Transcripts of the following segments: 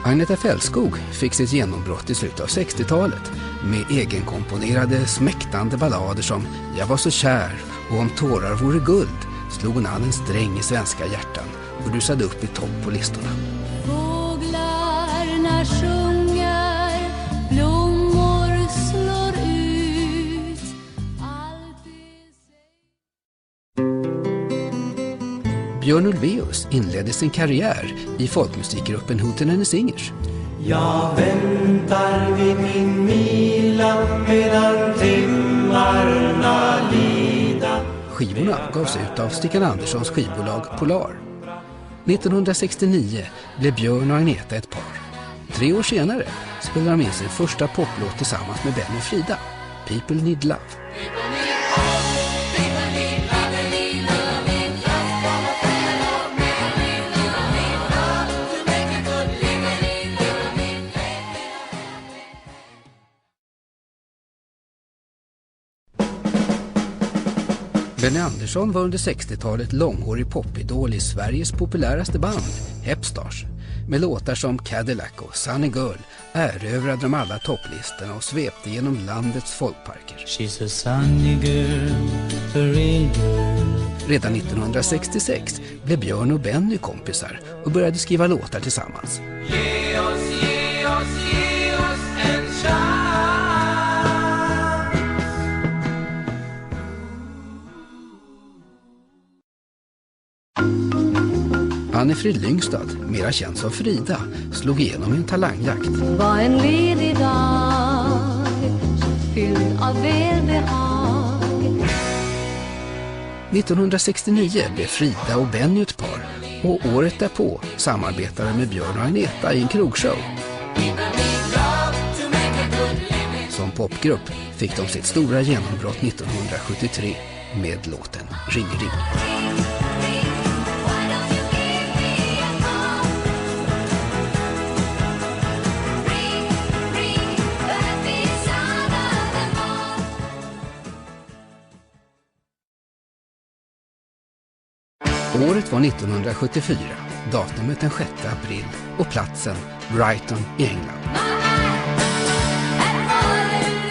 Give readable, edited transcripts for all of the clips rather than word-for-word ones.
Agneta Fältskog fick sitt genombrott i slutet av 60-talet med egenkomponerade smäktande ballader som Jag var så kär och Om tårar vore guld slog hon an en sträng i svenska hjärtan och rusade upp i topp på listorna. Fåglarna sjunger, blommor slår ut, allt Björn Ulvaeus inledde sin karriär i folkmusikgruppen Hooten and the Singers. Jag väntar vid min mila medan timmarna lida. Skivorna gavs ut av Stickan Anderssons skivbolag Polar. 1969 blev Björn och Agneta ett par. 3 år senare spelade de in sin första poplåt tillsammans med Benny och Frida, People Need Love. Benny Andersson var under 60-talet långhårig popidol i Sveriges populäraste band, Hepstars. Med låtar som Cadillac och Sunny Girl erövrade de alla topplistorna och svepte genom landets folkparker. She's a sunny girl, a real girl. Redan 1966 blev Björn och Benny kompisar och började skriva låtar tillsammans. Ge oss en chans. Anne-Frid Lyngstad, mera känd som Frida, slog igenom i en talangjakt. var en ledig dag, fylld av välbehag. 1969 blev Frida och Benny ett par och året därpå samarbetade med Björn och Agneta i en krogshow. Som popgrupp fick de sitt stora genombrott 1973 med låten Ring Ring. Året var 1974, datumet den 6 april och platsen Brighton i England.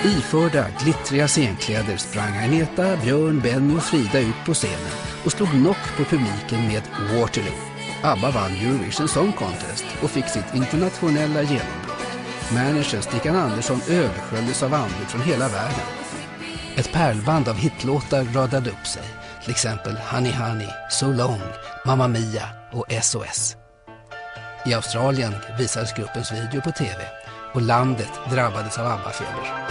Iförda glittriga scenkläder sprang Agneta, Björn, Benny och Frida ut på scenen och slog knock på publiken med Waterloo. ABBA vann Eurovision Song Contest och fick sitt internationella genombrott. Managern Stickan Andersson översköljdes av anbud från hela världen. Ett pärlband av hitlåtar radade upp sig. Till exempel Honey Honey, So Long, Mamma Mia och SOS. I Australien visades gruppens video på TV och landet drabbades av ABBA-feber.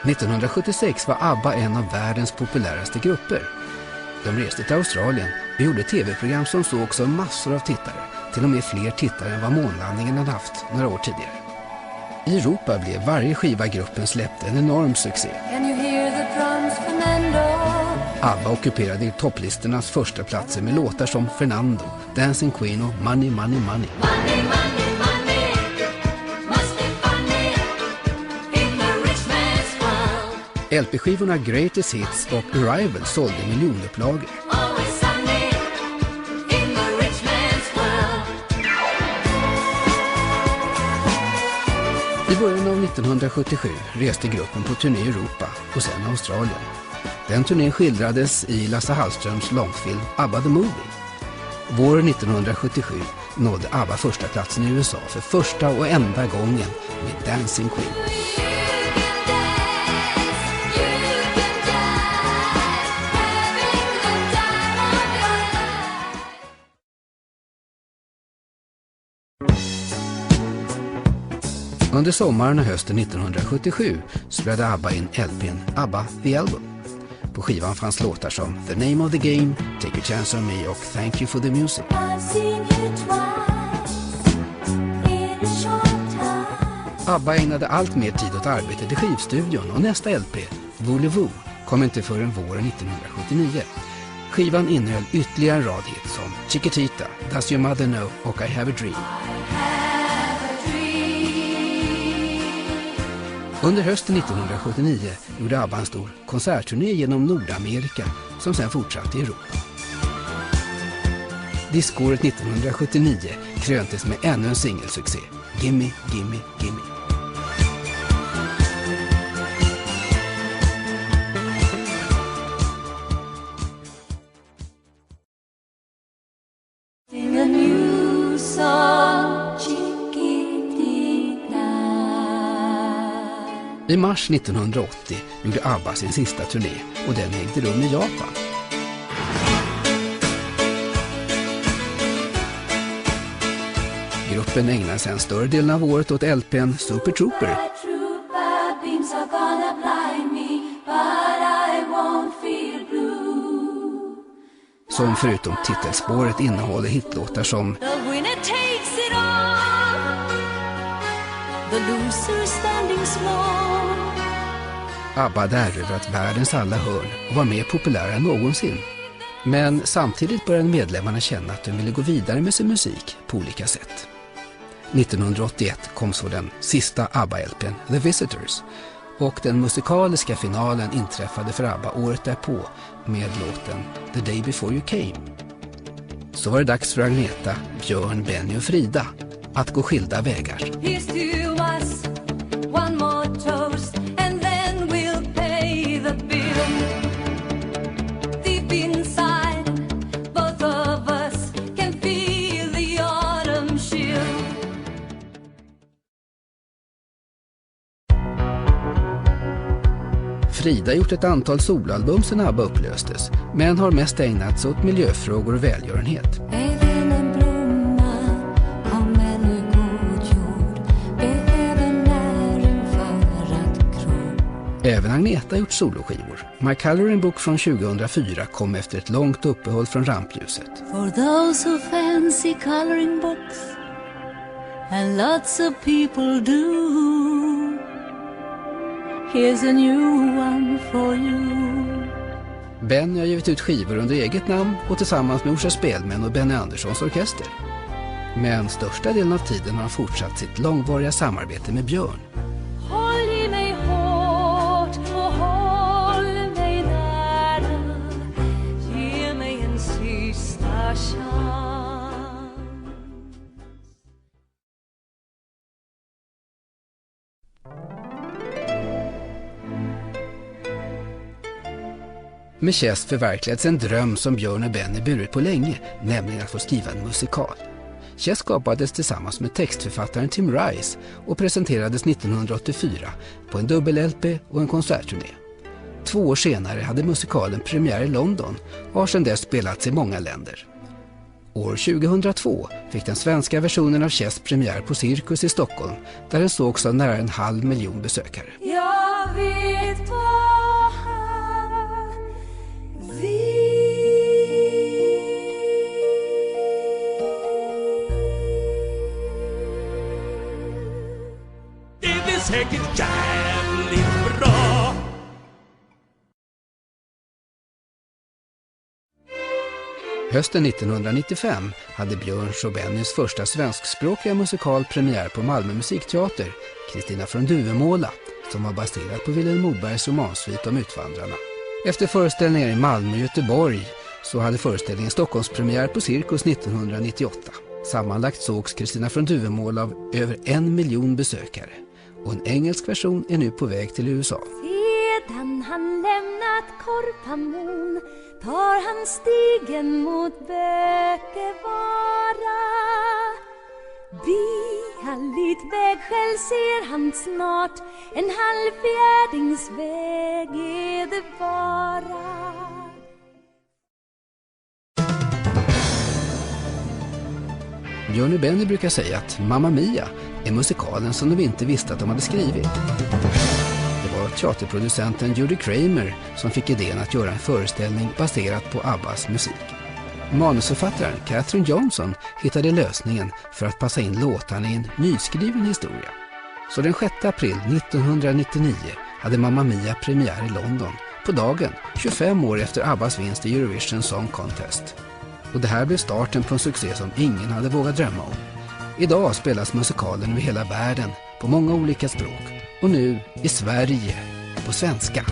1976 var ABBA en av världens populäraste grupper. De reste till Australien och gjorde tv-program som sågs av massor av tittare. Till och med fler tittare än vad månlandningen hade haft några år tidigare. I Europa blev varje skiva gruppen släppte en enorm succé. ABBA ockuperade i topplistornas första platser med låtar som Fernando, Dancing Queen och Money Money Money. Money, money, money. Must be funny in the rich man's world. LP-skivorna Greatest Hits och Arrival sålde miljonupplagor. Always sunny in the rich man's world. I början av 1977 reste gruppen på turné i Europa och sen Australien. Den turnén skildrades i Lasse Hallströms långfilm ABBA the Movie. Våren 1977 nådde ABBA första platsen i USA för första och enda gången med Dancing Queen. Under sommaren och hösten 1977 spelade ABBA in LP:n ABBA The Album. På skivan fanns låtar som The Name of the Game, Take a Chance on Me och Thank You for the Music. ABBA ägnade allt mer tid åt arbetet i skivstudion och nästa LP, Voulez-Vous, kom inte förrän våren 1979. Skivan innehöll ytterligare en rad hits som Chiquitita, Does Your Mother Know och I Have a Dream. Under hösten 1979 gjorde ABBA en stor konsertturné genom Nordamerika som sedan fortsatte i Europa. Diskåret 1979 kröntes med ännu en singelsuccé, Gimme, Gimme, Gimme. Sing a new song, Chiquitita. I mars 1980 gjorde ABBA sin sista turné och den ägde rum i Japan. Gruppen ägnade sig en större delen av året åt LP:n Super Trooper. Som förutom titelspåret innehåller hitlåtar som The winner takes it all. The loser standing small. ABBA hade erövrat världens alla hörn och var mer populära än någonsin. Men samtidigt började medlemmarna känna att de ville gå vidare med sin musik på olika sätt. 1981 kom så den sista ABBA-LP:n, The Visitors, och den musikaliska finalen inträffade för ABBA året därpå med låten The Day Before You Came. Så var det dags för Agneta, Björn, Benny och Frida att gå skilda vägar. Here's to us, one more toast, and then we'll pay the bill. Deep inside, both of us can feel the autumn chill. Frida gjort ett antal soloalbum sedan ABBA upplöstes, men har mest ägnat sig åt miljöfrågor och välgörenhet. Även en blomma av människor jord behöver näring för att gro. Även Agneta har gjort soloskivor. My Coloring Book från 2004 kom efter ett långt uppehåll från rampljuset. For those who fancy coloring books, and lots of people do, here's a new one for you. Benny har givit ut skivor under eget namn och tillsammans med Orsa Spelmän och Benny Anderssons orkester. Men största delen av tiden har han fortsatt sitt långvariga samarbete med Björn. Håll i mig hårt och håll mig nära, ge mig en sista chans. Med Chess förverkligades en dröm som Björn och Benny burit på länge, nämligen att få skriva en musikal. Chess skapades tillsammans med textförfattaren Tim Rice och presenterades 1984 på en dubbel-LP och en konsertturné. 2 år senare hade musikalen premiär i London och har sedan dess spelats i många länder. År 2002 fick den svenska versionen av Chess premiär på Cirkus i Stockholm, där den sågs av nära 500 000 besökare. Jag vet bara vi. Det blir säkert jävligt bra. Hösten 1995 hade Björns och Bennys första svenskspråkiga musikal premiär på Malmö musikteater, Kristina från Duvemåla, som var baserad på Vilhelm Mobergs romansvit om utvandrarna. Efter föreställningar i Malmö och Göteborg så hade föreställningen Stockholmspremiär på Cirkus 1998. Sammanlagt sågs Kristina från Duvemåla av över 1 miljon besökare, och en engelsk version är nu på väg till USA. Sedan han lämnat Korpamon tar han stigen mot Bökevara. Bihalligt vägskäl ser han snart, en halv fjärdingsväg är det bara. Björn och Benny brukar säga att Mamma Mia är musikalen som de inte visste att de hade skrivit. Det var teaterproducenten Judy Kramer som fick idén att göra en föreställning baserat på ABBAs musik. Manusförfattaren Catherine Johnson hittade lösningen för att passa in låtarna i en nyskriven historia. Så den 6 april 1999 hade Mamma Mia premiär i London på dagen 25 år efter ABBAs vinst i Eurovision Song Contest. Och det här blev starten på en succé som ingen hade vågat drömma om. Idag spelas musikalen över hela världen på många olika språk Och nu i Sverige på svenska.